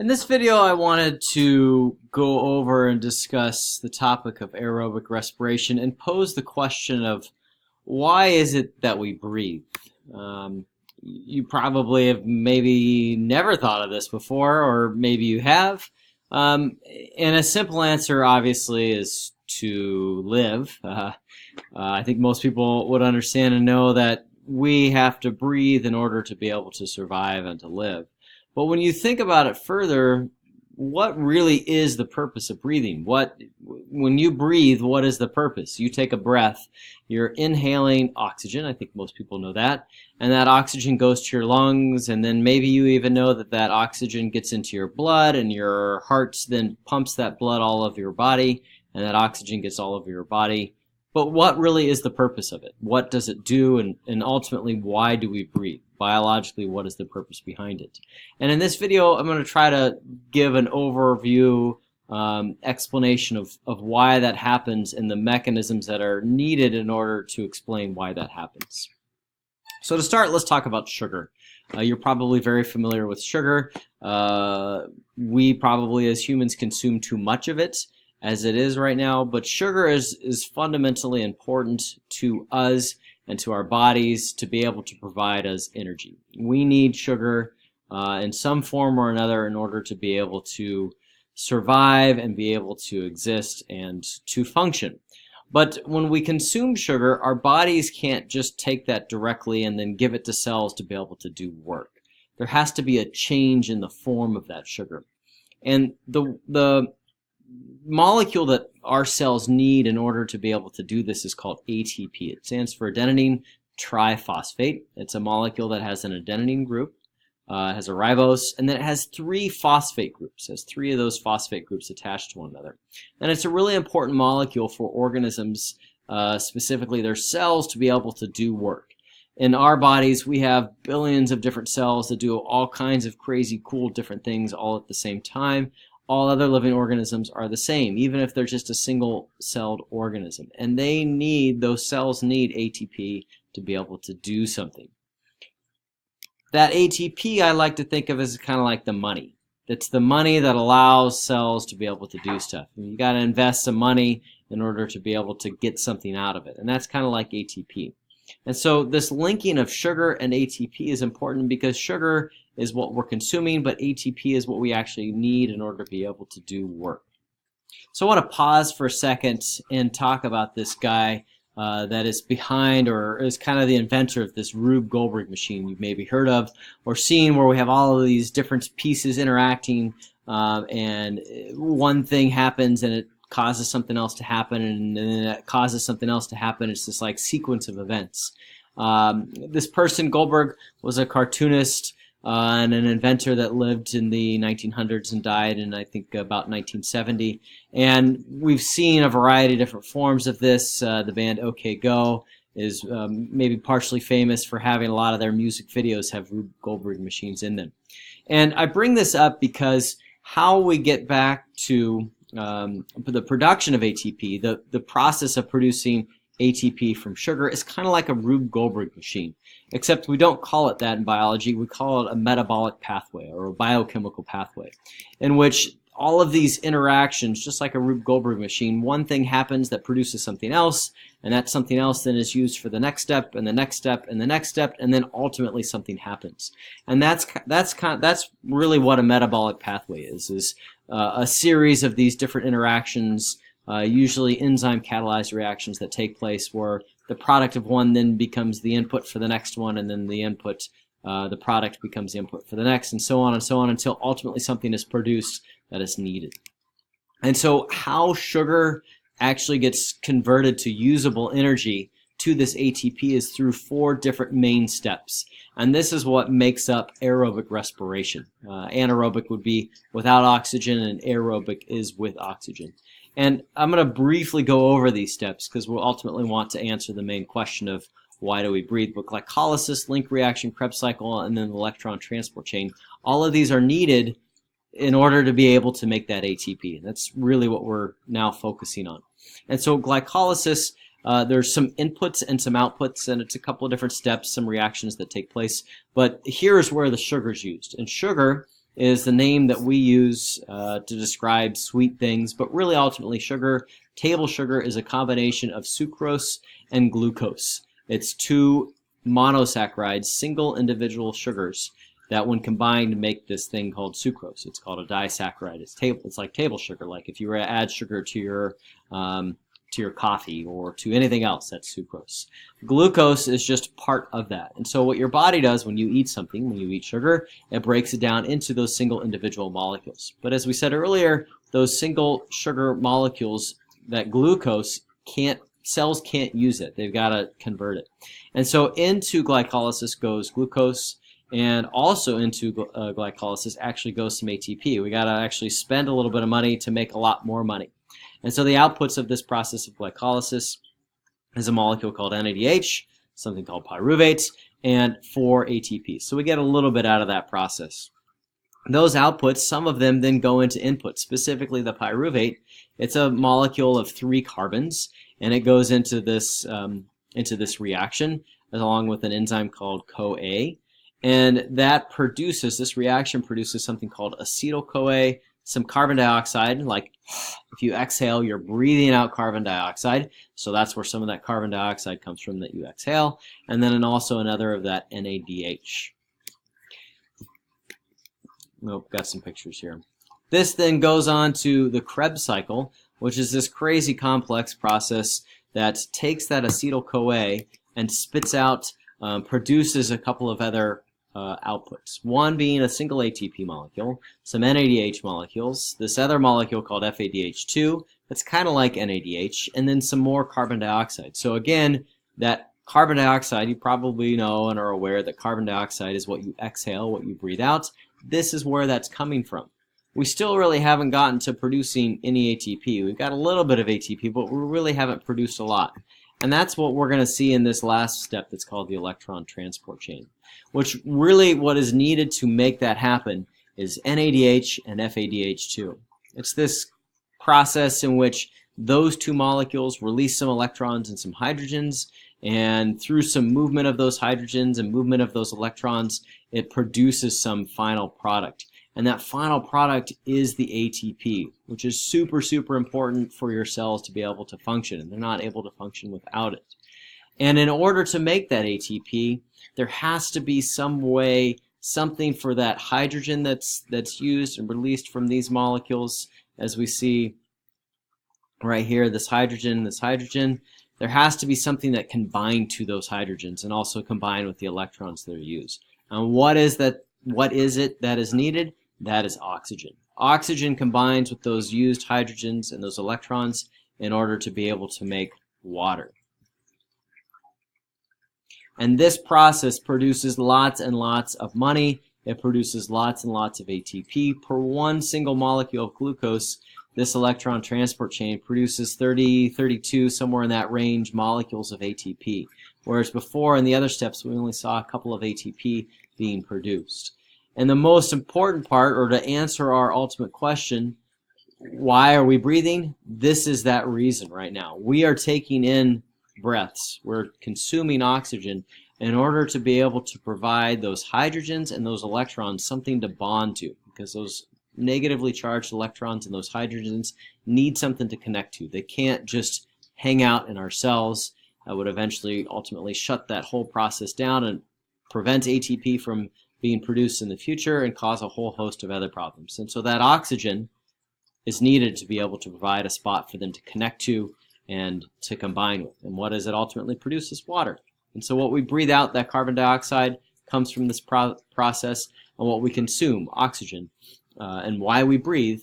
In this video, I wanted to go over and discuss the topic of aerobic respiration and pose the question of why is it that we breathe? You probably have maybe never thought of this before, or maybe you have. And a simple answer, obviously, is to live. I think most people would understand and know that we have to breathe in order to be able to survive and to live. But when you think about it further, what really is the purpose of breathing? When you breathe, what is the purpose? You take a breath, you're inhaling oxygen, I think most people know that, and that oxygen goes to your lungs, and then maybe you even know that that oxygen gets into your blood, and your heart then pumps that blood all over your body, and that oxygen gets all over your body. But what really is the purpose of it? What does it do, and ultimately, why do we breathe? Biologically, what is the purpose behind it? And in this video, I'm going to try to give an overview explanation of why that happens and the mechanisms that are needed in order to explain why that happens. So to start, let's talk about sugar. You're probably very familiar with sugar. We probably as humans consume too much of it as it is right now, but sugar is fundamentally important to us and to our bodies to be able to provide us energy. We need sugar in some form or another in order to be able to survive and be able to exist and to function. But when we consume sugar, our bodies can't just take that directly and then give it to cells to be able to do work. There has to be a change in the form of that sugar. And the molecule that our cells need in order to be able to do this is called ATP. It stands for adenine triphosphate. It's a molecule that has an adenine group, has a ribose, and then it has 3 phosphate groups. It has 3 of those phosphate groups attached to one another. And it's a really important molecule for organisms, specifically their cells, to be able to do work. In our bodies, we have billions of different cells that do all kinds of crazy, cool, different things all at the same time. All other living organisms are the same, even if they're just a single-celled organism. And those cells need ATP to be able to do something. That ATP I like to think of as kind of like the money. It's the money that allows cells to be able to do stuff. You got to invest some money in order to be able to get something out of it. And that's kind of like ATP. And so this linking of sugar and ATP is important because sugar is what we're consuming, but ATP is what we actually need in order to be able to do work. So I want to pause for a second and talk about this guy that is behind or is kind of the inventor of this RUBE GOLDBERG machine you've maybe heard of or seen, where we have all of these different pieces interacting and one thing happens and it causes something else to happen, and then it causes something else to happen. It's this like sequence of events. This person, Goldberg, was a cartoonist and an inventor that lived in the 1900s and died in, I think, about 1970. And we've seen a variety of different forms of this. The band OK Go is maybe partially famous for having a lot of their music videos have RUBE GOLDBERG machines in them. And I bring this up because how we get back to the production of ATP, the process of producing ATP from sugar, is kind of like a RUBE GOLDBERG machine, except we don't call it that in biology. We call it a metabolic pathway or a biochemical pathway, in which all of these interactions, just like a RUBE GOLDBERG machine, one thing happens that produces something else, and that something else then is used for the next step and the next step and the next step, and then ultimately something happens. And that's really what a metabolic pathway is a series of these different interactions, usually enzyme catalyzed reactions that take place where the product of one then becomes the input for the next one, and then the product becomes the input for the next, and so on until ultimately something is produced that is needed. And so how sugar actually gets converted to usable energy to this ATP is through 4 different main steps. And this is what makes up aerobic respiration. Anaerobic would be without oxygen, and aerobic is with oxygen. And I'm going to briefly go over these steps because we'll ultimately want to answer the main question of why do we breathe. But glycolysis, link reaction, Krebs cycle, and then the electron transport chain, all of these are needed in order to be able to make that ATP. And that's really what we're now focusing on. And so glycolysis, there's some inputs and some outputs, and it's a couple of different steps, some reactions that take place. But here's where the sugar is used. And sugar is the name that we use to describe sweet things, but really ultimately sugar. Table sugar is a combination of sucrose and glucose. It's two monosaccharides, single individual sugars, that when combined make this thing called sucrose. It's called a disaccharide. It's like table sugar. Like if you were to add sugar to your coffee or to anything else, that's sucrose. Glucose is just part of that. And so what your body does when you eat something, when you eat sugar, it breaks it down into those single individual molecules. But as we said earlier, those single sugar molecules, that glucose, cells can't use it. They've got to convert it. And so into glycolysis goes glucose, and also into glycolysis actually goes some ATP. We got to actually spend a little bit of money to make a lot more money. And so the outputs of this process of glycolysis is a molecule called NADH, something called pyruvate, and 4 ATP. So we get a little bit out of that process. Those outputs, some of them then go into inputs, specifically the pyruvate. It's a molecule of 3 carbons, and it goes into this reaction along with an enzyme called CoA. And that this reaction produces something called acetyl-CoA, some carbon dioxide. Like if you exhale, you're breathing out carbon dioxide. So that's where some of that carbon dioxide comes from that you exhale. And then also another of that NADH. Nope, got some pictures here. This then goes on to the Krebs cycle, which is this crazy complex process that takes that acetyl-CoA and spits out, produces a couple of other outputs. One being a single ATP molecule, some NADH molecules, this other molecule called FADH2 that's kind of like NADH, and then some more carbon dioxide. So again, that carbon dioxide, you probably know and are aware that carbon dioxide is what you exhale, what you breathe out. This is where that's coming from. We still really haven't gotten to producing any ATP. We've got a little bit of ATP, but we really haven't produced a lot. And that's what we're going to see in this last step that's called the electron transport chain, which really what is needed to make that happen is NADH and FADH2. It's this process in which those two molecules release some electrons and some hydrogens, and through some movement of those hydrogens and movement of those electrons, it produces some final product. And that final product is the ATP, which is super, super important for your cells to be able to function, and they're not able to function without it. And in order to make that ATP, there has to be some way, something for that hydrogen that's used and released from these molecules, as we see right here, this hydrogen, there has to be something that can bind to those hydrogens and also combine with the electrons that are used. And what is it that is needed? That is oxygen. Oxygen combines with those used hydrogens and those electrons in order to be able to make water. And this process produces lots and lots of money. It produces lots and lots of ATP. Per one single molecule of glucose, this electron transport chain produces 30, 32, somewhere in that range, molecules of ATP. Whereas before, in the other steps, we only saw a couple of ATP being produced. And the most important part, or to answer our ultimate question, why are we breathing? This is that reason right now. We are taking in breaths. We're consuming oxygen in order to be able to provide those hydrogens and those electrons something to bond to, because those negatively charged electrons and those hydrogens need something to connect to. They can't just hang out in our cells. That would eventually ultimately shut that whole process down and prevent ATP from being produced in the future and cause a whole host of other problems. And so that oxygen is needed to be able to provide a spot for them to connect to and to combine with. And what does it ultimately produce? Is water. And so what we breathe out, that carbon dioxide, comes from this process, and what we consume, oxygen, and why we breathe,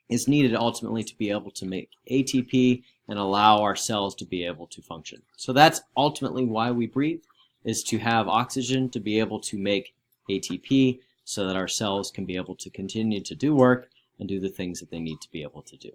is needed ultimately to be able to make ATP and allow our cells to be able to function. So that's ultimately why we breathe, is to have oxygen to be able to make ATP so that our cells can be able to continue to do work and do the things that they need to be able to do.